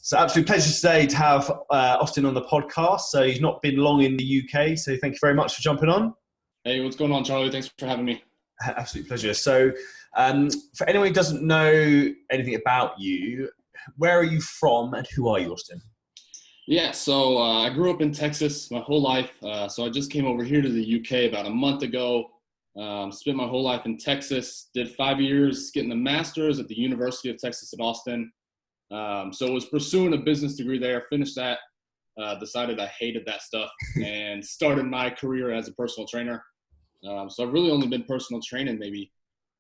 So absolute pleasure today to have Austin on the podcast. So he's not been long in the UK. So thank you very much for jumping on. Hey, what's going on, Charlie? Thanks for having me. Absolute pleasure. So for anyone who doesn't know anything about you, where are you from and who are you, Austin? Yeah, so I grew up in Texas my whole life. So I just came over here to the UK about a month ago. Spent my whole life in Texas, did 5 years getting a master's at the University of Texas at Austin. So was pursuing a business degree there, finished that, decided I hated that stuff and started my career as a personal trainer. So I've really only been personal training maybe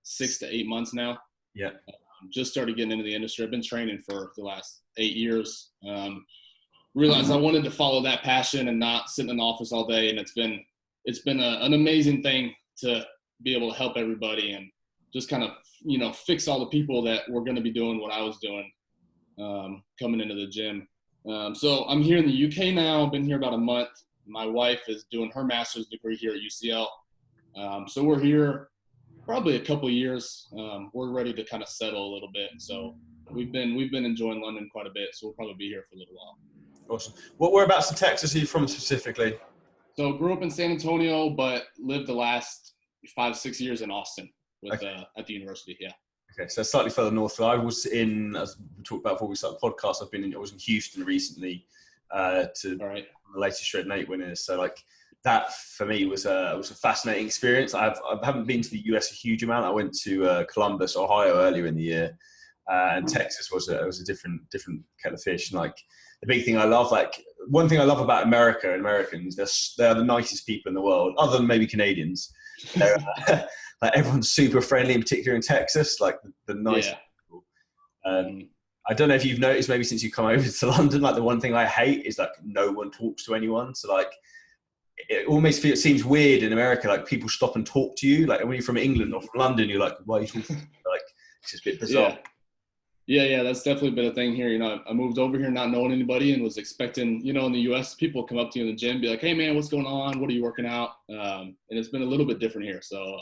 6 to 8 months now. Yeah. Just started getting into the industry. I've been training for the last 8 years. Realized I wanted to follow that passion and not sit in an office all day. And it's been an amazing thing to be able to help everybody and just kind of, fix all the people that were going to be doing what I was doing. Coming into the gym. So I'm here in the UK now. Been here about a month. My wife is doing her master's degree here at UCL. So we're here probably a couple of years. We're ready to kind of settle a little bit. So we've been enjoying London quite a bit. So we'll probably be here for a little while. Awesome. Whereabouts in Texas are you from specifically? So grew up in San Antonio, but lived the last 5-6 years in Austin with at the university. Yeah. Okay, so slightly further north. So I was in, as we talked about before we started the podcast, I was in Houston recently to the latest Shred and 8 winners. So that for me was a fascinating experience. I haven't been to the US a huge amount. I went to Columbus, Ohio earlier in the year, and Texas was a different kettle of fish. And the big thing I love, one thing I love about America and Americans, they're the nicest people in the world, other than maybe Canadians. Everyone's super friendly, in particular in Texas, the nice people. I don't know if you've noticed, maybe since you come over to London, the one thing I hate is no one talks to anyone. So it almost seems weird in America, people stop and talk to you. When you're from England or from London, you're like, why are you talking? It's just a bit bizarre. Yeah, that's definitely been a thing here. I moved over here not knowing anybody and was expecting, in the US, people come up to you in the gym, be like, hey man, what's going on? What are you working out? And it's been a little bit different here. So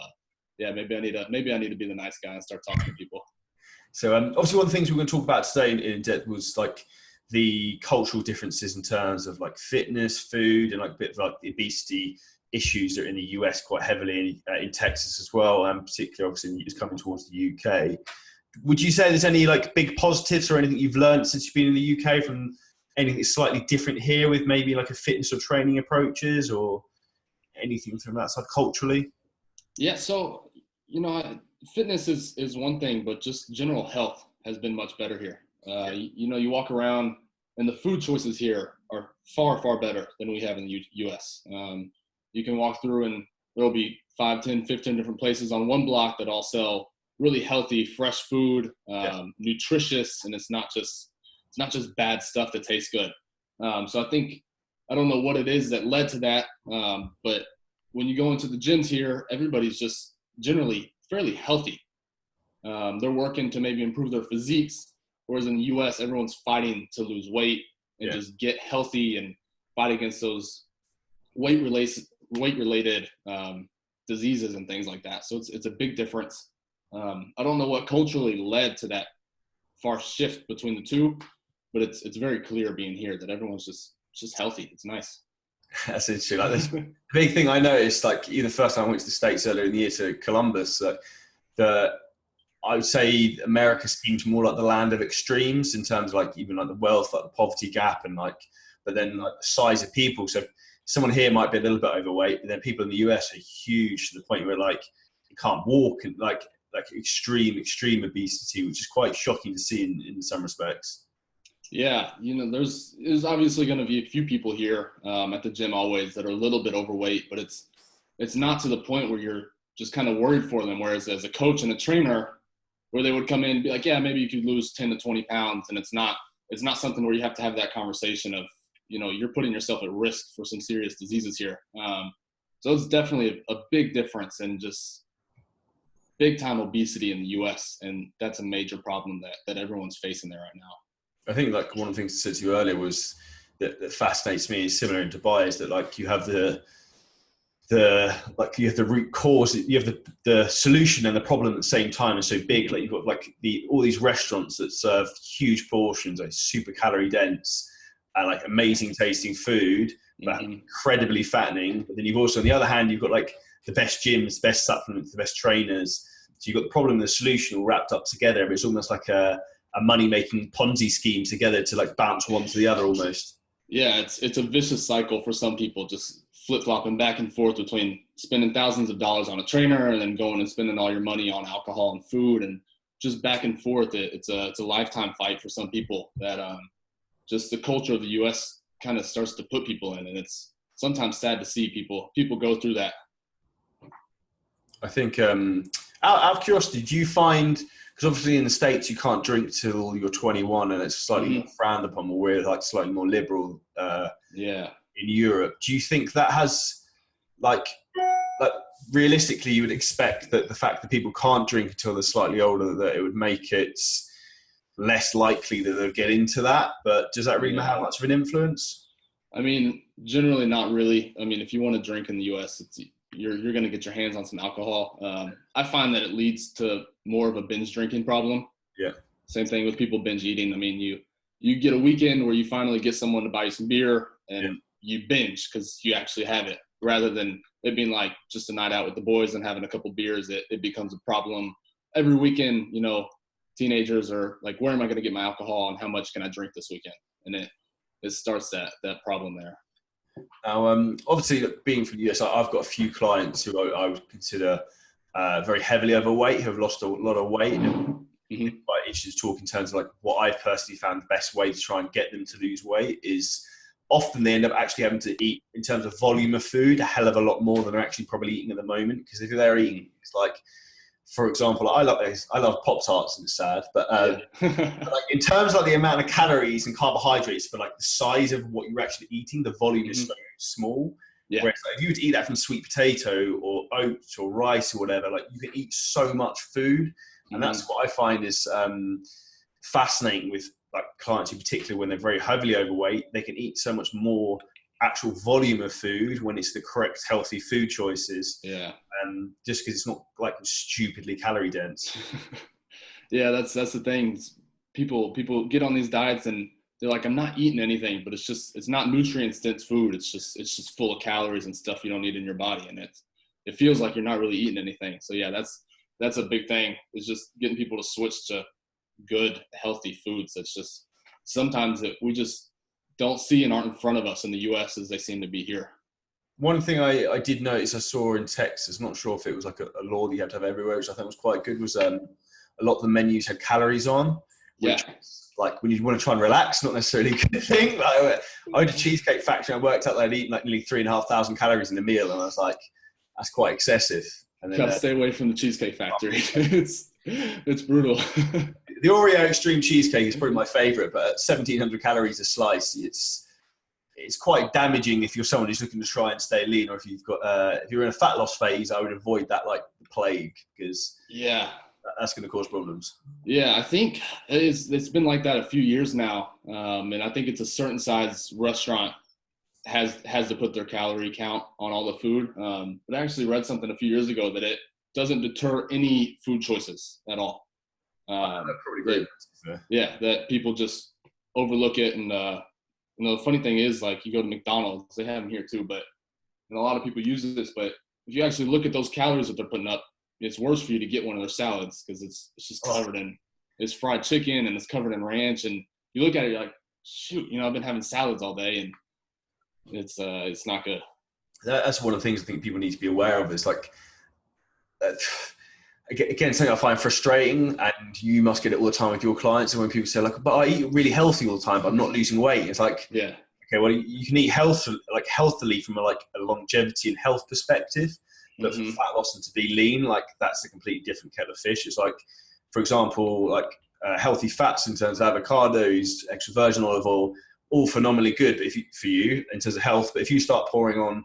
yeah, maybe I need to be the nice guy and start talking to people. So obviously one of the things we're going to talk about today in depth was the cultural differences in terms of fitness, food, and a bit of the obesity issues that are in the US quite heavily, in Texas as well, and particularly obviously it's coming towards the UK. Would you say there's any big positives or anything you've learned since you've been in the UK from anything slightly different here with maybe a fitness or training approaches or anything from that side culturally? Yeah, so fitness is one thing, but just general health has been much better here. You walk around and the food choices here are far, far better than we have in the US. You can walk through and there'll be 5, 10, 15 different places on one block that all sell really healthy, fresh food, nutritious, and it's not just bad stuff that tastes good. So I don't know what it is that led to that, but when you go into the gyms here, everybody's just generally fairly healthy. They're working to maybe improve their physiques, whereas in the US, everyone's fighting to lose weight and just get healthy and fight against those weight-related diseases and things like that. So it's a big difference. I don't know what culturally led to that far shift between the two, but it's very clear being here that everyone's just healthy. It's nice. That's interesting. The big thing I noticed, the first time I went to the States earlier in the year to Columbus, I would say America seems more like the land of extremes in terms of even the wealth, the poverty gap, and but then the size of people. So someone here might be a little bit overweight, but then people in the US are huge to the point where you can't walk and extreme obesity, which is quite shocking to see in some respects. Yeah, there's obviously going to be a few people here at the gym always that are a little bit overweight, but it's not to the point where you're just kind of worried for them. Whereas as a coach and a trainer, where they would come in and be like, yeah, maybe you could lose 10 to 20 pounds, and it's not something where you have to have that conversation of you're putting yourself at risk for some serious diseases here. So it's definitely a big difference in just big time obesity in the US, and that's a major problem that everyone's facing there right now. I think one of the things I said to you earlier was that fascinates me is similar in Dubai is that you have the you have the root cause, you have the solution and the problem at the same time is so big. Like you've got like all these restaurants that serve huge portions, like super calorie dense and like amazing tasting food, but incredibly fattening. But then you've also, on the other hand, you've got like the best gyms, best supplements, the best trainers. So you've got the problem and the solution all wrapped up together. But it's almost like a money-making Ponzi scheme together to like bounce one to the other almost. Yeah, it's a vicious cycle for some people, just flip-flopping back and forth between spending thousands of dollars on a trainer and then going and spending all your money on alcohol and food, and just back and forth. It's a lifetime fight for some people that just the culture of the U.S. kind of starts to put people in, and it's sometimes sad to see people go through that. I think out of curiosity, do you find, because obviously in the States you can't drink till you're 21 and it's slightly more frowned upon, or we're like slightly more liberal in Europe. Do you think that has like realistically you would expect that the fact that people can't drink until they're slightly older, that it would make it less likely that they'll get into that? But does that really have much of an influence? I mean, generally not really. I mean, if you want to drink in the US, you're going to get your hands on some alcohol. I find that it leads to more of a binge drinking problem. Yeah. Same thing with people binge eating. I mean, you get a weekend where you finally get someone to buy you some beer and you binge because you actually have it, rather than it being like just a night out with the boys and having a couple beers. It becomes a problem every weekend. You know, teenagers are like, where am I going to get my alcohol and how much can I drink this weekend? And it starts that problem there. Now, obviously, being from the US, I've got a few clients who I would consider very heavily overweight, who have lost a lot of weight. Quite interested to talk in terms of like what I've personally found the best way to try and get them to lose weight is often they end up actually having to eat, in terms of volume of food, a hell of a lot more than they're actually probably eating at the moment. Because if they're eating, it's like, for example, I love Pop-Tarts, and it's sad, but like in terms of like the amount of calories and carbohydrates for like the size of what you're actually eating, the volume is so small. Yeah. Whereas like, if you were to eat that from sweet potato or oats or rice or whatever, like you can eat so much food. And that's what I find is fascinating with like clients in particular, when they're very heavily overweight, they can eat so much more actual volume of food when it's the correct healthy food choices. Yeah. Just because it's not like stupidly calorie dense. Yeah, that's the thing. People get on these diets and they're like, I'm not eating anything, but it's not nutrients dense food. It's just full of calories and stuff you don't need in your body, and it feels like you're not really eating anything. So yeah, that's a big thing. Is just getting people to switch to good healthy foods. That's just sometimes that we just don't see and aren't in front of us in the US as they seem to be here. One thing I did notice, I saw in Texas, not sure if it was like a law that you have to have everywhere, which I think was quite good, was a lot of the menus had calories on, which like when you want to try and relax, not necessarily a good thing. Like, I went to Cheesecake Factory and I worked out that I'd eaten like nearly 3,500 calories in a meal, and I was like, that's quite excessive. And then, gotta stay away from the Cheesecake Factory. It's brutal. The Oreo Extreme Cheesecake is probably my favorite, but at 1,700 calories a slice, it's quite damaging if you're someone who's looking to try and stay lean, or if you're in a fat loss phase. I would avoid that like the plague, because that's going to cause problems. Yeah, I think it's been like that a few years now, and I think it's a certain size restaurant has to put their calorie count on all the food. But I actually read something a few years ago that it doesn't deter any food choices at all. Probably great. That people just overlook it. And the funny thing is, like, you go to McDonald's, they have them here too, and a lot of people use this, but if you actually look at those calories that they're putting up, it's worse for you to get one of their salads, because it's just covered in, it's fried chicken and it's covered in ranch, and you look at it, you're like, shoot, I've been having salads all day, and it's not good. That's one of the things I think people need to be aware of, is like, again, something I find frustrating, and you must get it all the time with your clients, and when people say like, but I eat really healthy all the time, but I'm not losing weight. It's like, okay, well, you can eat healthily from a longevity and health perspective, but for fat loss and to be lean, like that's a completely different kettle of fish. It's like, for example, like healthy fats in terms of avocados, extra virgin olive oil, all phenomenally good for you in terms of health. But if you start pouring on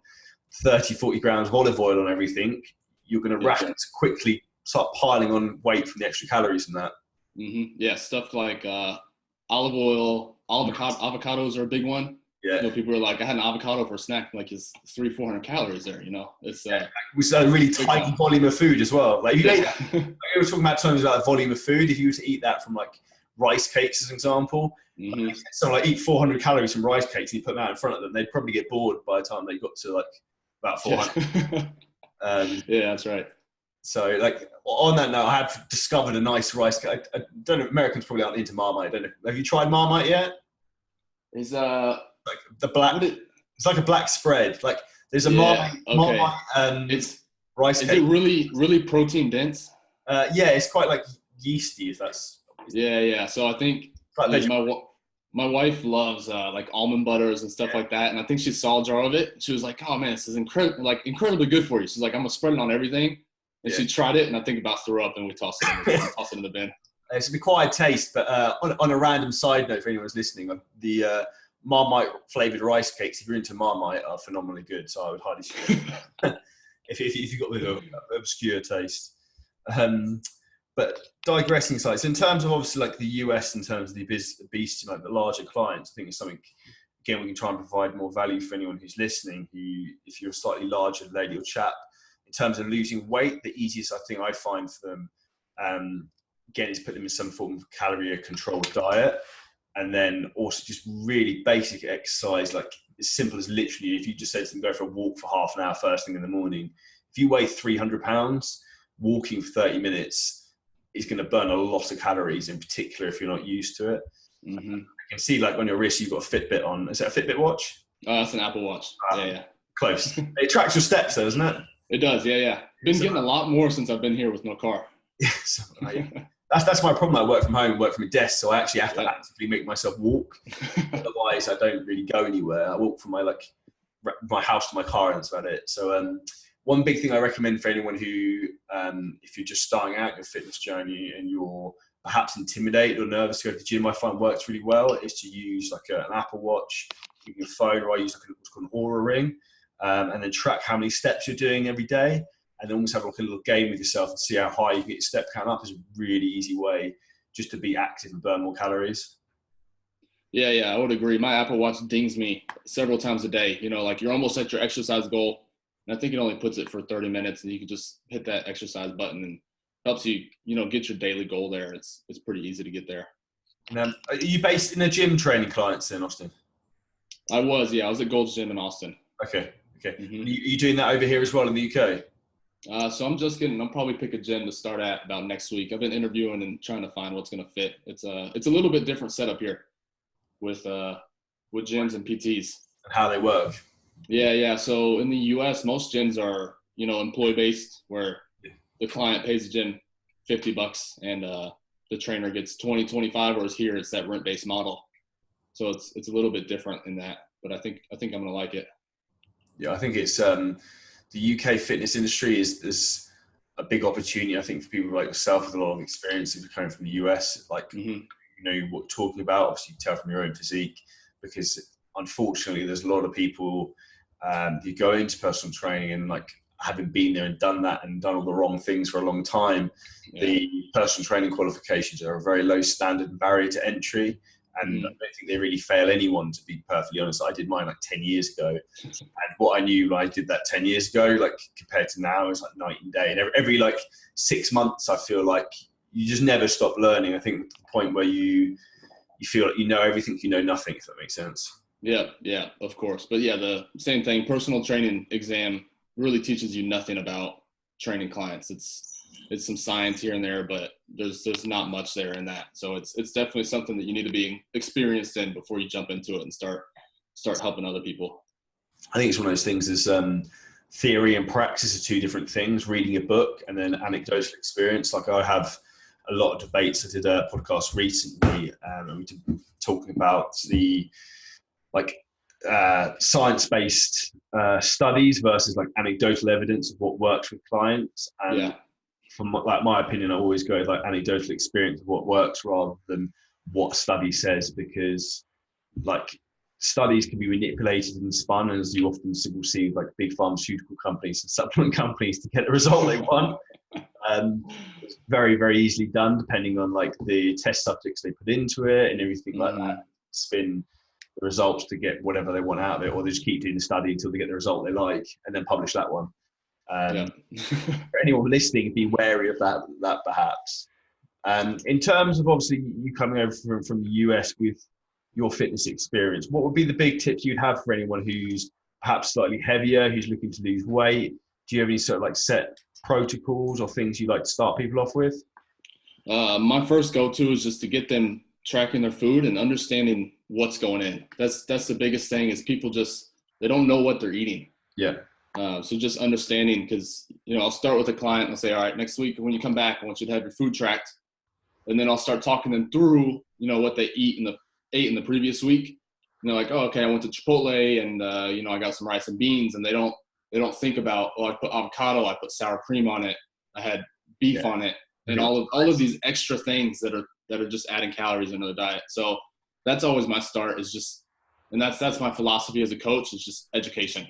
30, 40 grams of olive oil on everything, you're going to quickly start piling on weight from the extra calories and that. Yeah, stuff like olive oil, avocados are a big one. Yeah. You know, people are like, I had an avocado for a snack, like it's 300-400 calories there, you know. It's with a really tiny volume of food as well. Like you ate that, like we were talking about times about volume of food. If you were to eat that from like rice cakes as an example, like, someone like eat 400 calories from rice cakes and you put that in front of them, they'd probably get bored by the time they got to like about 400. Yeah, that's right. So like on that note, I have discovered a nice rice cake. I don't know, Americans probably aren't into Marmite. I don't know. Have you tried Marmite yet? Is like the black, it's like a black spread. Like there's a Marmite it's rice cake. Is it really protein dense? Yeah, it's quite like yeasty, if that's. Yeah. So I think like my wife loves like almond butters and stuff like that, and I think she saw a jar of it. She was like, "Oh man, this is incredibly good for you." She's like, "I'm gonna spread it on everything," and she tried it, and I think about threw up, and we tossed it in the bin. It's an acquired taste, but on a random side note for anyone who's listening, the Marmite flavoured rice cakes, if you're into Marmite, are phenomenally good. So I would highly suggest if you've got a bit of an obscure taste. But digressing slightly, so in terms of obviously like the US, in terms of the obesity, like the larger clients, I think it's something, again, we can try and provide more value for anyone who's listening, if you're a slightly larger lady or chap, in terms of losing weight, the easiest I think I find for them, again, is put them in some form of calorie controlled diet. And then also just really basic exercise, like as simple as literally, if you just said to them, go for a walk for half an hour first thing in the morning, if you weigh 300 pounds, walking for 30 minutes is going to burn a lot of calories, in particular if you're not used to it. Mm-hmm. You can see like on your wrist, you've got a Fitbit on. Is that a Fitbit watch? Oh, that's an Apple Watch. Yeah. Close. It tracks your steps though, doesn't it? It does, yeah. Been getting a lot more since I've been here with no car. That's my problem. I work from home, work from a desk, so I actually have to actively make myself walk. Otherwise, I don't really go anywhere. I walk from my house to my car, and that's about it. So one big thing I recommend for anyone who, if you're just starting out your fitness journey and you're perhaps intimidated or nervous to go to the gym, I find works really well is to use like an Apple Watch, even your phone, or I use what's called an Aura Ring, and then track how many steps you're doing every day. And then almost have like a little game with yourself and see how high you can get your step count up. Is a really easy way just to be active and burn more calories. Yeah, I would agree. My Apple Watch dings me several times a day. You know, like you're almost at your exercise goal, and I think it only puts it for 30 minutes, and you can just hit that exercise button and helps you, get your daily goal there. It's pretty easy to get there. Now, are you based in a gym training clients in Austin? I was at Gold's Gym in Austin. Okay. Mm-hmm. Are you doing that over here as well in the UK? So I'll probably pick a gym to start at about next week. I've been interviewing and trying to find what's going to fit. It's a little bit different setup here with gyms and PTs. And how they work. Yeah. So in the US, most gyms are, employee based, where the client pays the gym $50 and the trainer gets 20-25, whereas here it's that rent based model. So it's a little bit different in that, but I think I'm going to like it. Yeah, I think it's the UK fitness industry is a big opportunity, I think, for people like yourself with a lot of experience if you're coming from the US. Like, what you're talking about, obviously you tell from your own physique, because unfortunately there's a lot of people who go into personal training and like having been there and done that and done all the wrong things for a long time. Yeah. The personal training qualifications are a very low standard and barrier to entry. And I don't think they really fail anyone, to be perfectly honest. I did mine like 10 years ago. And what I knew when I did that 10 years ago, like compared to now, is like night and day. And every like 6 months, I feel like you just never stop learning. I think to the point where you feel like you know everything, you know nothing, if that makes sense. Yeah, of course. But yeah, the same thing, personal training exam really teaches you nothing about training clients. It's some science here and there, but there's not much there in that. So it's definitely something that you need to be experienced in before you jump into it and start helping other people. I think it's one of those things is theory and practice are two different things. Reading a book and then anecdotal experience. Like I have a lot of debates. I did a podcast recently and we were talking about the science-based studies versus like anecdotal evidence of what works with clients. And from my opinion, I always go with like anecdotal experience of what works rather than what a study says, because like studies can be manipulated and spun, as you often will see like big pharmaceutical companies and supplement companies to get the result they want. It's very, very easily done depending on like the test subjects they put into it and everything like that. It's been the results to get whatever they want out of it, or they just keep doing the study until they get the result they like and then publish that one. For anyone listening, be wary of that perhaps. In terms of obviously you coming over from the US with your fitness experience, what would be the big tips you'd have for anyone who's perhaps slightly heavier, who's looking to lose weight? Do you have any sort of like set protocols or things you like to start people off with? My first go-to is just to get them tracking their food and understanding what's going in. That's the biggest thing, is people they don't know what they're eating. Yeah. So just understanding, because, I'll start with a client and I'll say, all right, next week when you come back, I want you to have your food tracked. And then I'll start talking them through, what they ate in the previous week. And they're like, oh, okay, I went to Chipotle and, I got some rice and beans. And they don't think about, oh, I put avocado, I put sour cream on it, I had beef on it, and all of these extra things that are just adding calories into the diet. So that's always my start, is just, and that's my philosophy as a coach, is just education,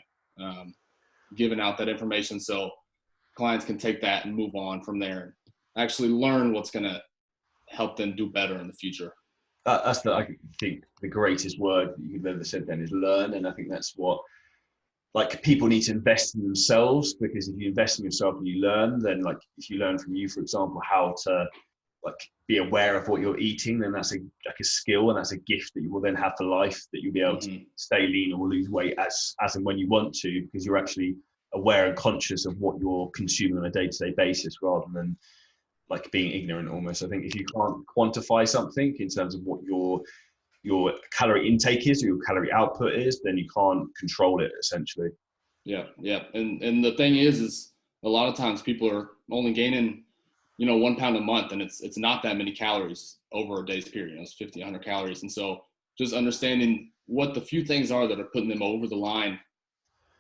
giving out that information so clients can take that and move on from there and actually learn what's going to help them do better in the future. That's I think the greatest word you've ever said then is learn. And I think that's what, like, people need to invest in themselves, because if you invest in yourself and you learn, then, like, if you learn from you, for example, how to like be aware of what you're eating, then that's a skill, and that's a gift that you will then have for life, that you'll be able to stay lean or lose weight as and when you want to, because you're actually aware and conscious of what you're consuming on a day-to-day basis, rather than like being ignorant almost. I think if you can't quantify something in terms of what your calorie intake is or your calorie output is, then you can't control it, essentially. Yeah. And the thing is a lot of times people are only gaining, 1 pound a month, and it's not that many calories over a day's period. It's 50, 100 calories. And so just understanding what the few things are that are putting them over the line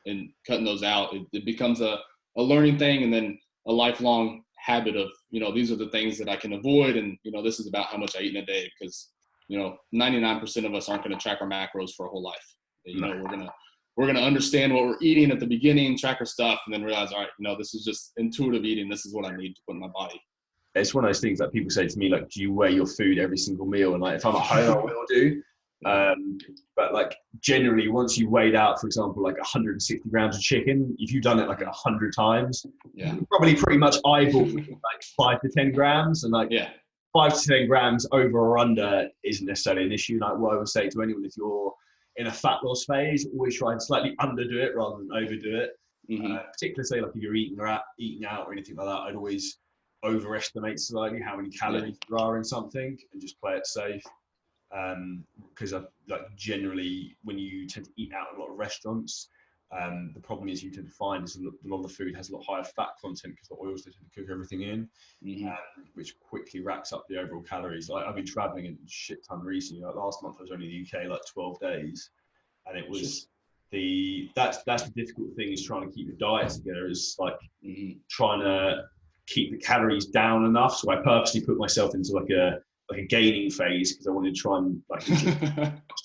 and cutting those out, it becomes a learning thing, and then a lifelong habit of, these are the things that I can avoid. And, this is about how much I eat in a day, because, 99% of us aren't going to track our macros for a whole life. We're going to understand what we're eating at the beginning, track our stuff, and then realize, all right, this is just intuitive eating. This is what I need to put in my body. It's one of those things that people say to me, like, do you weigh your food every single meal? And like, if I'm at home, I will do. But like, generally, once you weighed out, for example, like 160 grams of chicken, if you've done it like 100 times, you're probably pretty much eyeball like 5 to 10 grams. And like 5 to 10 grams over or under isn't necessarily an issue. Like, what I would say to anyone, if you're in a fat loss phase, always try and slightly underdo it rather than overdo it. Particularly, say, like, if you're eating out or anything like that, I'd always overestimate slightly how many calories there are in something and just play it safe. Because generally, when you tend to eat out in a lot of restaurants, the problem is you tend to find is a lot of the food has a lot higher fat content, because the oils they tend to cook everything in, which quickly racks up the overall calories. Like, I've been traveling a shit ton recently. Like, last month I was only in the UK like 12 days, and it was that's the difficult thing, is trying to keep your diet together, is like trying to keep the calories down enough. So I purposely put myself into like a gaining phase, because I wanted to try and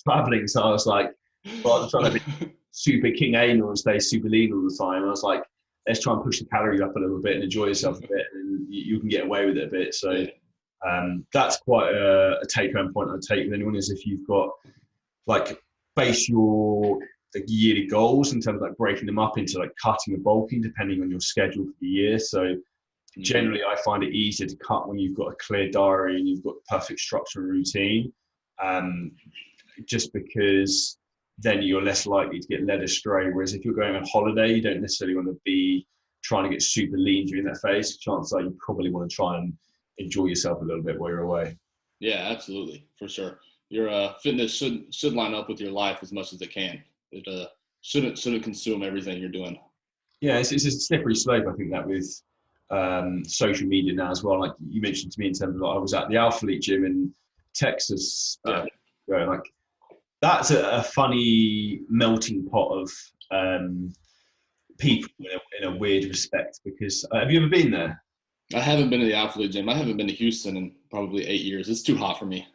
traveling. So I was like, rather than trying to be super king anal and stay super lean all the time, I was like, let's try and push the calories up a little bit and enjoy yourself a bit, and you can get away with it a bit. So that's quite a take-home point I'd take with anyone, is if you've got like, base your yearly goals in terms of like breaking them up into like cutting and bulking depending on your schedule for the year. So generally, I find it easier to cut when you've got a clear diary and you've got perfect structure and routine, just because then you're less likely to get led astray. Whereas if you're going on holiday, you don't necessarily want to be trying to get super lean during that phase. Chances are you probably want to try and enjoy yourself a little bit while you're away. Yeah, absolutely, for sure. Your fitness should line up with your life as much as it can. It shouldn't consume everything you're doing. Yeah, it's a slippery slope, I think, that with social media now as well. Like you mentioned to me in terms of, I was at the Alphalete gym in Texas, like, that's a funny melting pot of people in a weird respect, because have you ever been there? I haven't been to the Alphalete gym. I haven't been to Houston in probably 8 years. It's too hot for me.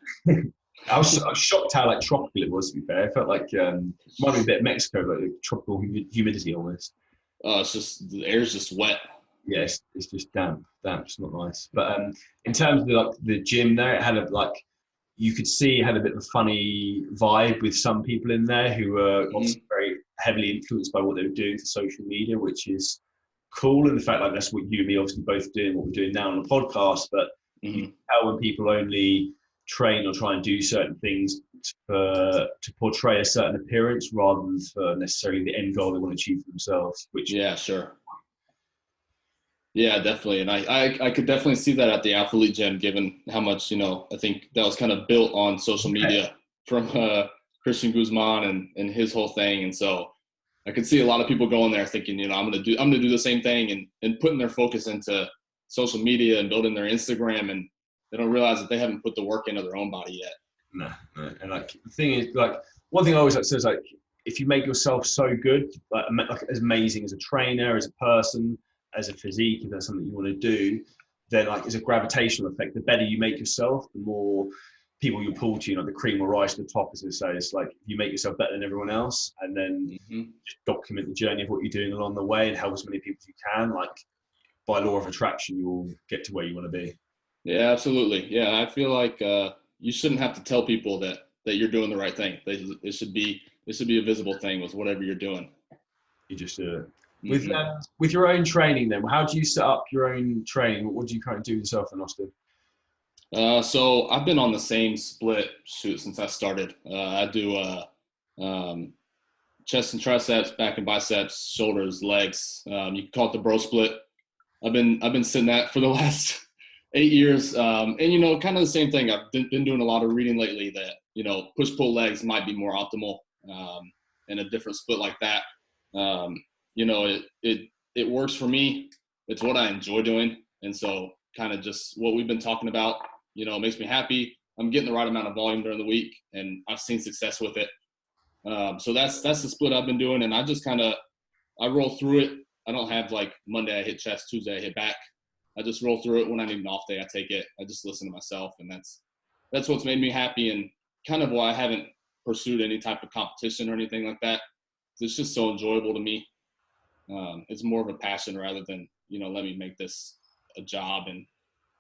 I was shocked how like tropical it was, to be fair. I felt like might be a bit of Mexico, like tropical humidity almost. It's just, the air's just wet. Yeah, it's just damp. It's not nice. But in terms of like the gym there, it had you could see it had a bit of a funny vibe with some people in there who were obviously very heavily influenced by what they were doing for social media, which is cool. And the fact like that's what you and me obviously both doing, what we're doing now on the podcast, but you can tell when people only train or try and do certain things to portray a certain appearance rather than for necessarily the end goal they want to achieve for themselves. Which sure. Yeah, definitely. And I could definitely see that at the Athlete Gym, given how much, I think that was kind of built on social media from Christian Guzman and his whole thing. And so I could see a lot of people going there thinking, I'm going to do the same thing and putting their focus into social media and building their Instagram, and they don't realize that they haven't put the work into their own body yet. No. And like the thing is, like one thing I always like to say is like, if you make yourself so good, like as amazing as a trainer, as a person, as a physique, if that's something you want to do, then like it's a gravitational effect. The better you make yourself, the more people you pull to, the cream will rise to the top, as they say. It's like you make yourself better than everyone else, and then just document the journey of what you're doing along the way and help as many people as you can. Like by law of attraction, you will get to where you want to be. Yeah, absolutely. Yeah, I feel like you shouldn't have to tell people that you're doing the right thing. It should be a visible thing with whatever you're doing. You just with your own training, then how do you set up your own training? What do you kind of do yourself in Austin? So I've been on the same split since I started. I do chest and triceps, back and biceps, shoulders, legs. You can call it the bro split. I've been sitting that for the last 8 years, and kind of the same thing. I've been doing a lot of reading lately that push pull legs might be more optimal in a different split like that. It works for me. It's what I enjoy doing, and so kind of just what we've been talking about. Makes me happy. I'm getting the right amount of volume during the week, and I've seen success with it. So that's the split I've been doing, and I just I roll through it. I don't have like Monday I hit chest, Tuesday I hit back. I just roll through it. When I need an off day, I take it. I just listen to myself, and that's what's made me happy, and kind of why I haven't pursued any type of competition or anything like that. It's just so enjoyable to me. It's more of a passion rather than let me make this a job and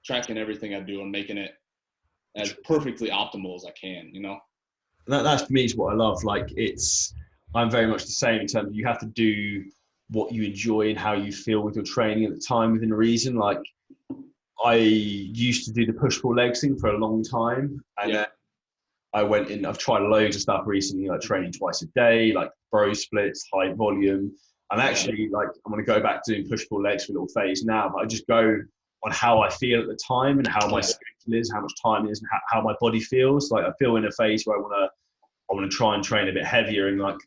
tracking everything I do and making it as perfectly optimal as I can. That's for me is what I love. Like I'm very much the same in terms of you have to do what you enjoy and how you feel with your training at the time within reason. Like I used to do the push-pull legs thing for a long time, and then I went in. I've tried loads of stuff recently, like training twice a day, like bro splits, high volume. I'm actually I'm going to go back to doing push-pull legs for a little phase now, but I just go on how I feel at the time and how my schedule is, how much time it is, and how my body feels. Like I feel in a phase where I want to try and train a bit heavier, and like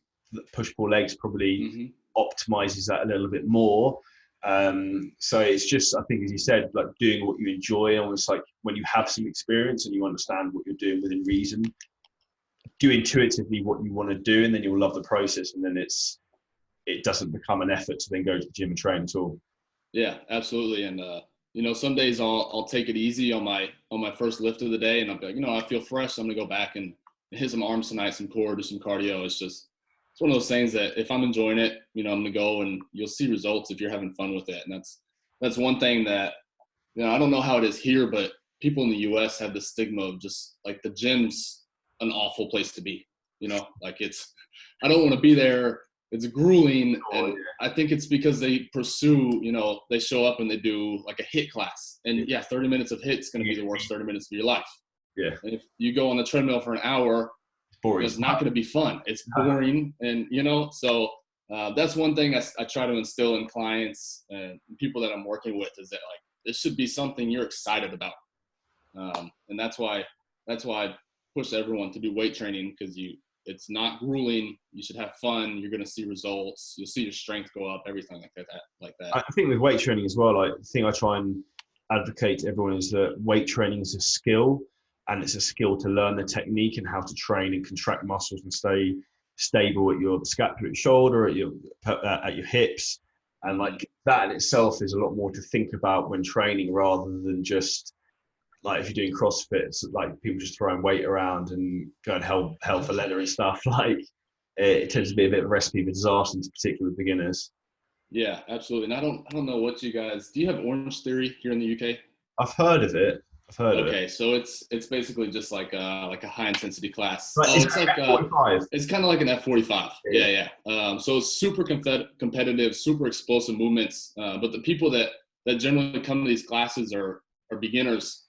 push-pull legs probably optimizes that a little bit more. So it's just, I think, as you said, like doing what you enjoy, almost like when you have some experience and you understand what you're doing within reason, do intuitively what you want to do, and then you'll love the process, and then it doesn't become an effort to then go to the gym and train at all. Yeah, absolutely. And some days I'll take it easy on my first lift of the day, and I'll be like, I feel fresh, so I'm gonna go back and hit some arms tonight, some core, do some cardio. It's one of those things that if I'm enjoying it, I'm gonna go, and you'll see results if you're having fun with it. And that's one thing that I don't know how it is here, but people in the US have the stigma of just like the gym's an awful place to be. Like I don't want to be there. It's grueling, and I think it's because they pursue, they show up and they do like a HIIT class, and 30 minutes of HIIT is going to be the worst 30 minutes of your life. Yeah. And if you go on the treadmill for an hour, it's not going to be fun. It's boring, and so that's one thing I try to instill in clients and people that I'm working with is that like this should be something you're excited about, and that's why I push everyone to do weight training, because it's not grueling. You should have fun. You're going to see results. You'll see your strength go up, everything like that. I think with weight training as well, like the thing I try and advocate to everyone is that weight training is a skill, and it's a skill to learn the technique and how to train and contract muscles and stay stable at your scapular shoulder, at your hips. And like that in itself is a lot more to think about when training, rather than just like if you're doing CrossFit, it's like people just throwing weight around and going hell for leather and stuff. Like it tends to be a bit of a recipe for disaster, to particular beginners. Yeah, absolutely. And I don't know what do you have Orange Theory here in the UK? I've heard of it. I've heard of it. Okay, so it's basically just like a high intensity class. Right, Oh, it's like F45. it's kind of like an F45. Yeah. So it's super competitive, super explosive movements. But the people that generally come to these classes are beginners,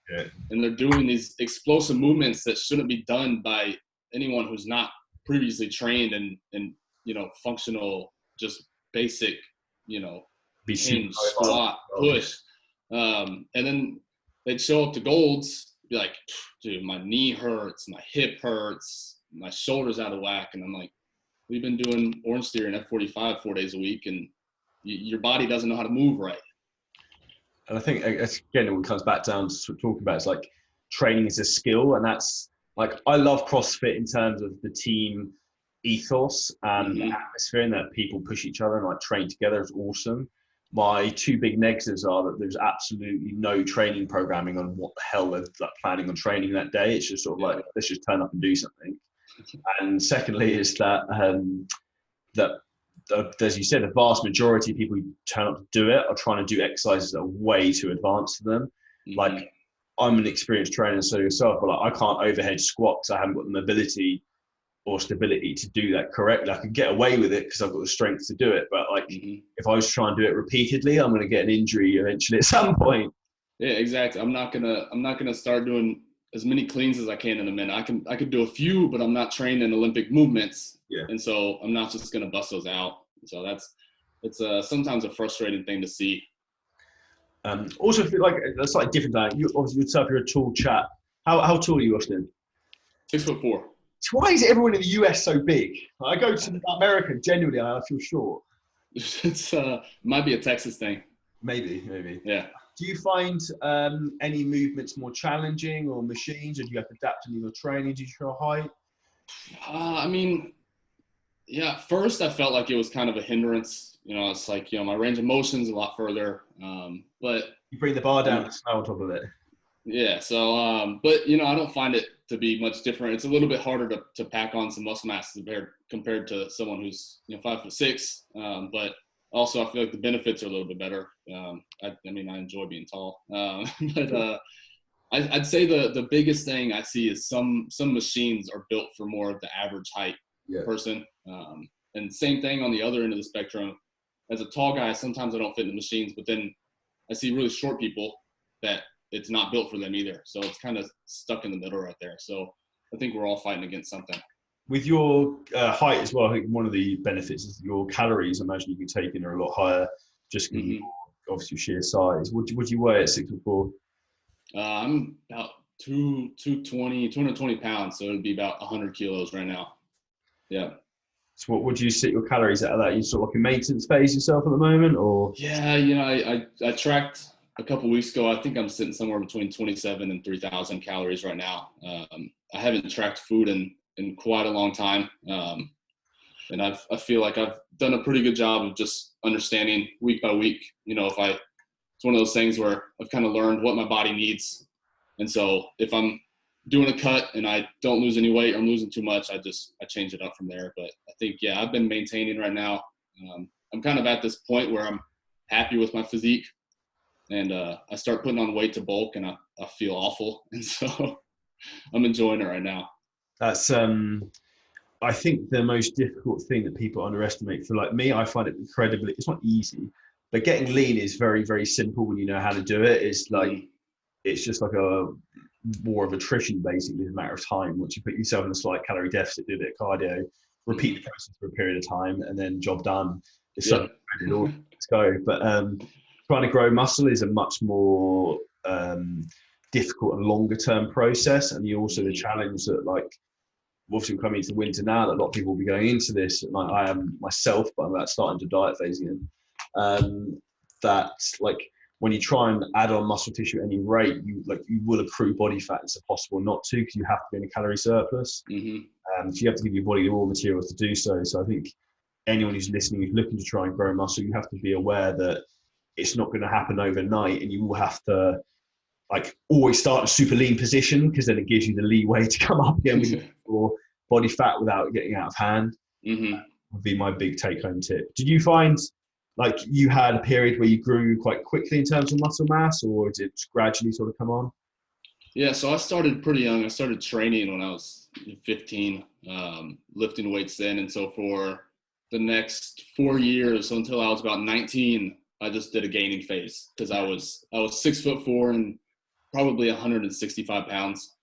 and they're doing these explosive movements that shouldn't be done by anyone who's not previously trained and functional, just basic, hinge, squat, push, and then they'd show up to golds, be like, dude, my knee hurts, my hip hurts, my shoulder's out of whack. And I'm like, we've been doing Orange Theory and F45 4 days a week, and your body doesn't know how to move right. And I think, again, it comes back down to talking about, it's like training is a skill. And that's like, I love CrossFit in terms of the team ethos and the atmosphere, and that people push each other and like train together is awesome. My two big negatives are that there's absolutely no training programming on what the hell they're like planning on training that day. It's just sort of like, let's just turn up and do something. And secondly is that as you said, the vast majority of people who turn up to do it are trying to do exercises that are way too advanced for them. Like, I'm an experienced trainer, so yourself, but like, I can't overhead squat because I haven't got the mobility or stability to do that correctly. I could get away with it because I've got the strength to do it, but like if I was trying to do it repeatedly, I'm going to get an injury eventually at some point. Yeah, exactly. I'm not gonna start doing as many cleans as I can in a minute. I could do a few, but I'm not trained in Olympic movements, and so I'm not just gonna bust those out. So it's sometimes a frustrating thing to see. Also, feel like that's like different. You obviously yourself, you're a tall chap. How tall are you, Austin? 6'4". Why is everyone in the US so big? I go to America, genuinely, I feel short. It's might be a Texas thing. Maybe. Yeah. Do you find any movements more challenging, or machines, or do you have to adapt to your training due to your height? I mean, yeah, first I felt like it was kind of a hindrance. It's like, my range of motion is a lot further. But you bring the bar down and snow on top of it. Yeah. So, but I don't find it to be much different. It's a little bit harder to pack on some muscle mass compared to someone who's 5'6". But also I feel like the benefits are a little bit better. I enjoy being tall. But I'd say the biggest thing I see is some machines are built for more of the average height person. And same thing on the other end of the spectrum. As a tall guy, sometimes I don't fit in the machines, but then I see really short people that it's not built for them either. So it's kind of stuck in the middle right there. So I think we're all fighting against something. With your height as well, I think one of the benefits is your calories, I imagine you can take in are a lot higher just because obviously sheer size. Would you weigh at 6'4"? I'm about 220 pounds. So it'd be about 100 kilos right now. Yeah. So what would you sit your calories at that? You sort of like a maintenance phase yourself at the moment, or? Yeah, I tracked a couple weeks ago. I think I'm sitting somewhere between 27 and 3,000 calories right now. I haven't tracked food in quite a long time, and I feel like I've done a pretty good job of just understanding week by week. It's one of those things where I've kind of learned what my body needs, and so if I'm doing a cut and I don't lose any weight or I'm losing too much, I change it up from there. But I think, I've been maintaining right now. I'm kind of at this point where I'm happy with my physique, and I start putting on weight to bulk and I feel awful. And so I'm enjoying it right now. That's, I think the most difficult thing that people underestimate. For like me, I find it incredibly, it's not easy, but getting lean is very, very simple when you know how to do it. It's like, it's just like a war of attrition, basically, in a matter of time. Once you put yourself in a slight calorie deficit, do a bit of cardio, repeat the process for a period of time, and then job done. It's so let's go. But trying to grow muscle is a much more difficult and longer term process. And you also the challenge that, like, obviously we're coming into winter now, that a lot of people will be going into this. Like I am myself, but I'm about starting to diet phase again. That like when you try and add on muscle tissue at any rate, you will accrue body fat. It's impossible not to, because you have to be in a calorie surplus. So you have to give your body the raw materials to do so. So I think anyone who's listening, who's looking to try and grow muscle, you have to be aware that it's not going to happen overnight, and you will have to like always start in a super lean position, because then it gives you the leeway to come up again with your body fat without getting out of hand. Would be my big take home tip. Did you find like you had a period where you grew quite quickly in terms of muscle mass, or did it gradually sort of come on? Yeah, so I started pretty young. I started training when I was 15, lifting weights then. And so for the next 4 years, so until I was about 19, I just did a gaining phase because I was 6'4" and probably 165 pounds.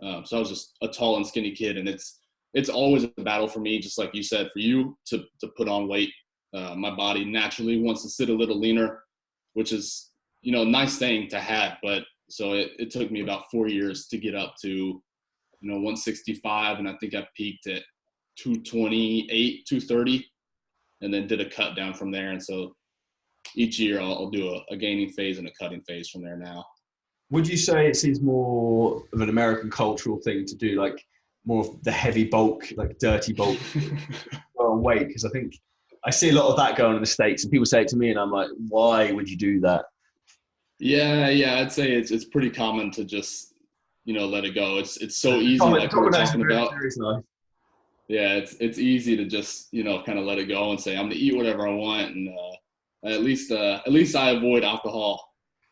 So I was just a tall and skinny kid, and it's always a battle for me, just like you said, for you to put on weight. My body naturally wants to sit a little leaner, which is, a nice thing to have, but so it took me about 4 years to get up to, 165, and I think I peaked at 228, 230, and then did a cut down from there. And so each year I'll do a gaining phase and a cutting phase from there now. Would you say it seems more of an American cultural thing to do, like more of the heavy bulk, like dirty bulk on weight? Because I think I see a lot of that going in the States, and people say it to me, and I'm like, why would you do that? Yeah, I'd say it's pretty common to just, let it go. It's so easy, like we were talking about. Yeah, it's easy to just, kind of let it go and say I'm gonna eat whatever I want, and at least I avoid alcohol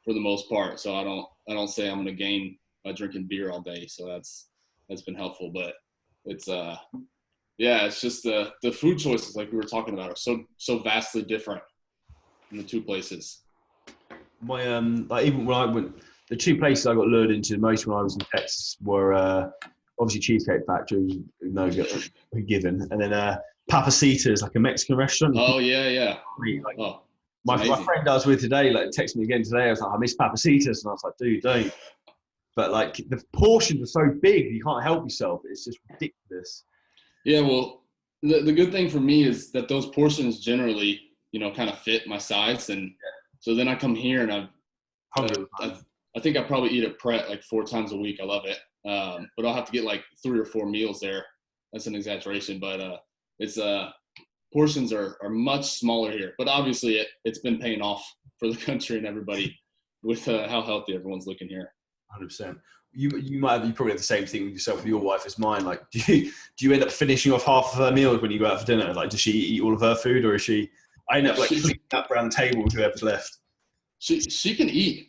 for the most part. So I don't say I'm gonna gain by drinking beer all day. So that's been helpful. But it's it's just the food choices, like we were talking about, are so vastly different in the two places. My like even when I went, the two places I got lured into most when I was in Texas were obviously Cheesecake Factory, no given, and then Papacita's, like a Mexican restaurant. Oh yeah. Like, my friend I was with today, like, texted me again today. I was like, I miss Papacita's, and I was like, dude, don't. But like the portions are so big, you can't help yourself. It's just ridiculous. Yeah, well, the good thing for me is that those portions generally, kind of fit my size, and so then I come here and I think I probably eat at Pret like 4 times a week. I love it, but I'll have to get like 3 or 4 meals there. That's an exaggeration, but it's portions are much smaller here. But obviously, it's been paying off for the country and everybody with how healthy everyone's looking here. 100%. You probably have the same thing with yourself with your wife as mine. Like, do you end up finishing off half of her meals when you go out for dinner? Like, does she eat all of her food, or is she? I end up like cleaning up around the table with whoever's left. She can eat.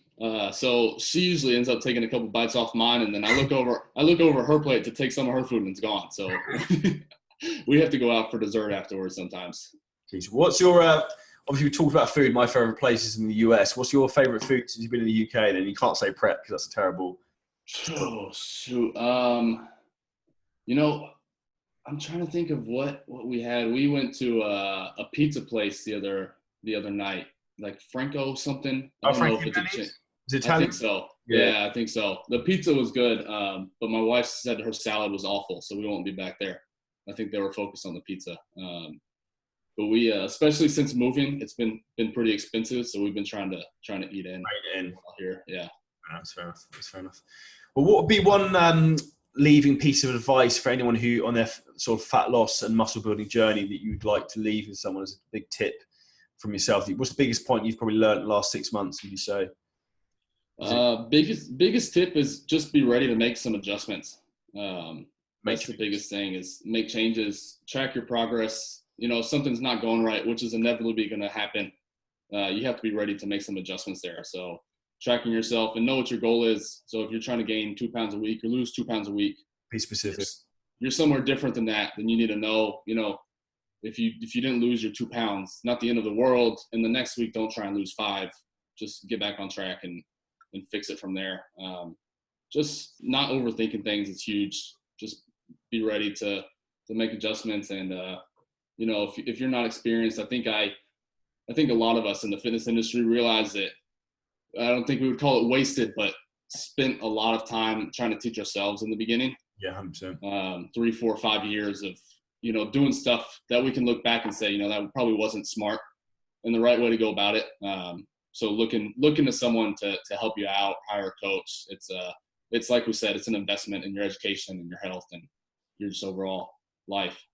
So she usually ends up taking a couple bites off mine, and then I look over her plate to take some of her food, and it's gone. So we have to go out for dessert afterwards sometimes. Jeez. What's your obviously we talked about food, my favorite places in the US. What's your favorite food since you've been in the UK? Then you can't say Pret because that's a terrible. Oh shoot. I'm trying to think of what we had. We went to a pizza place the other night, like Franco something. I don't know if it's Is it Italian? I think so. Yeah, I think so. The pizza was good, but my wife said her salad was awful, so we won't be back there. I think they were focused on the pizza. But we, especially since moving, it's been pretty expensive, so we've been trying to eat in here. Yeah, that's fair enough. That's fair enough. Well, what would be one leaving piece of advice for anyone who on their sort of fat loss and muscle building journey that you'd like to leave with someone as a big tip from yourself? What's the biggest point you've probably learned in the last 6 months, would you say? Biggest tip is just be ready to make some adjustments. That's the biggest thing, is make changes, track your progress. If something's not going right, which is inevitably going to happen, you have to be ready to make some adjustments there. So tracking yourself and know what your goal is. So if you're trying to gain 2 pounds a week or lose 2 pounds a week, be specific. You're somewhere different than that. Then you need to know, if you didn't lose your 2 pounds, not the end of the world. And the next week, don't try and lose 5. Just get back on track and fix it from there. Just not overthinking things is huge. Just be ready to make adjustments. And if you're not experienced, I think a lot of us in the fitness industry realize that, I don't think we would call it wasted, but spent a lot of time trying to teach ourselves in the beginning. Yeah, 100%. 3, 4, 5 years of, doing stuff that we can look back and say, that probably wasn't smart and the right way to go about it. So looking to someone to help you out, hire a coach. It's like we said, it's an investment in your education and your health and your just overall life.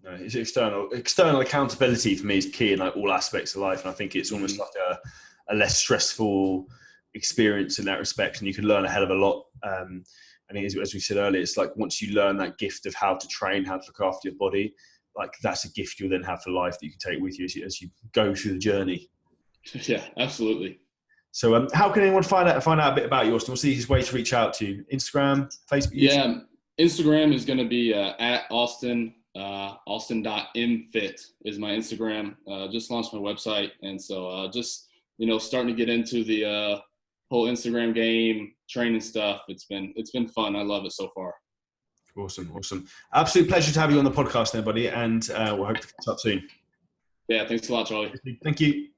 No, it's external accountability for me is key in like all aspects of life. And I think it's almost like a less stressful experience in that respect. And you can learn a hell of a lot. And as we said earlier, it's like once you learn that gift of how to train, how to look after your body, like that's a gift you'll then have for life that you can take with you as you go through the journey. Yeah, absolutely. So how can anyone find out a bit about you, Austin? What's the easiest way to reach out to you? Instagram, Facebook? Yeah, Instagram is going to be at Austin. Austin.mfit is my Instagram. Just launched my website. And so just, starting to get into the whole Instagram game, training stuff. It's been fun. I love it so far. Awesome. Absolute pleasure to have you on the podcast there, buddy. And we'll hope to catch up soon. Yeah, thanks a lot, Charlie. Thank you.